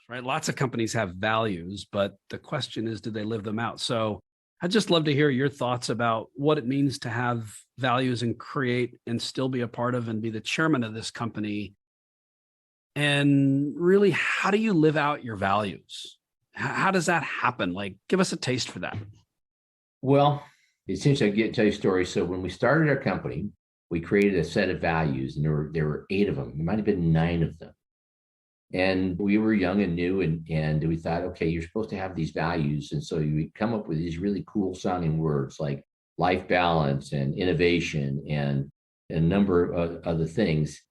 right? Lots of companies have values, but the question is, do they live them out? So I'd just love to hear your thoughts about what it means to have values and create and still be a part of and be the chairman of this company. And really, how do you live out your values? How does that happen? Like, give us a taste for that. Well, essentially, I get tell you a story. So when we started our company, we created a set of values, and there were 8 of them. There might have been 9 of them. And we were young and new, and we thought, okay, you're supposed to have these values. And so you come up with these really cool sounding words like life balance and innovation and a number of other things,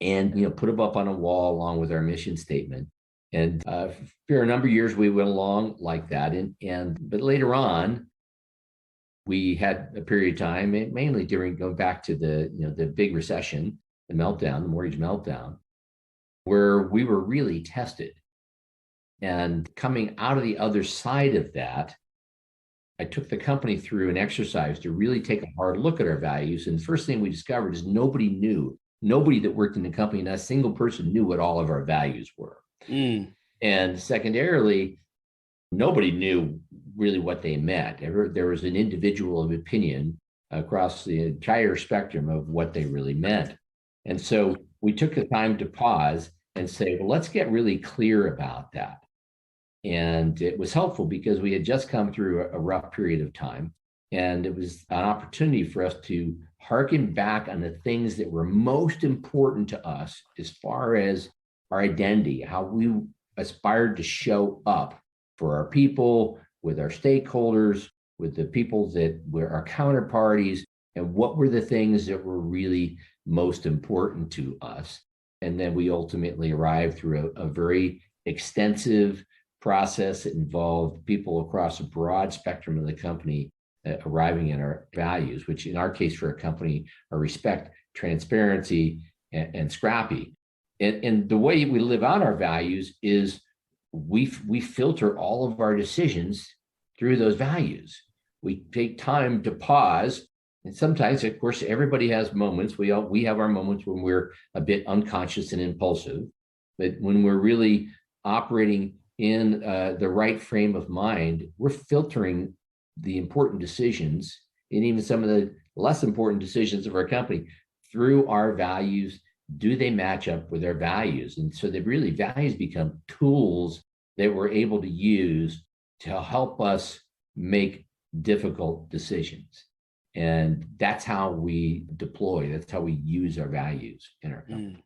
and put them up on a wall along with our mission statement. And for a number of years, we went along like that. But later on, we had a period of time, mainly during going back to the big recession, the meltdown, the mortgage meltdown, where we were really tested. And coming out of the other side of that, I took the company through an exercise to really take a hard look at our values. And the first thing we discovered is nobody that worked in the company, not a single person knew what all of our values were. And secondarily, nobody knew really what they meant. There was an individual opinion across the entire spectrum of what they really meant. And so we took the time to pause and say, well, let's get really clear about that. And it was helpful because we had just come through a rough period of time. And it was an opportunity for us to hearken back on the things that were most important to us as far as our identity, how we aspired to show up for our people, with our stakeholders, with the people that were our counterparties, and what were the things that were really most important to us. And then we ultimately arrived through a very extensive process that involved people across a broad spectrum of the company arriving at our values, which in our case for a company are respect, transparency, and scrappy. And the way we live out our values is we filter all of our decisions through those values. We take time to pause. And sometimes, of course, everybody has moments. We have our moments when we're a bit unconscious and impulsive. But when we're really operating in the right frame of mind, we're filtering the important decisions and even some of the less important decisions of our company through our values. Do they match up with our values? And so values become tools that we're able to use to help us make difficult decisions. And that's how we deploy, that's how we use our values in our company.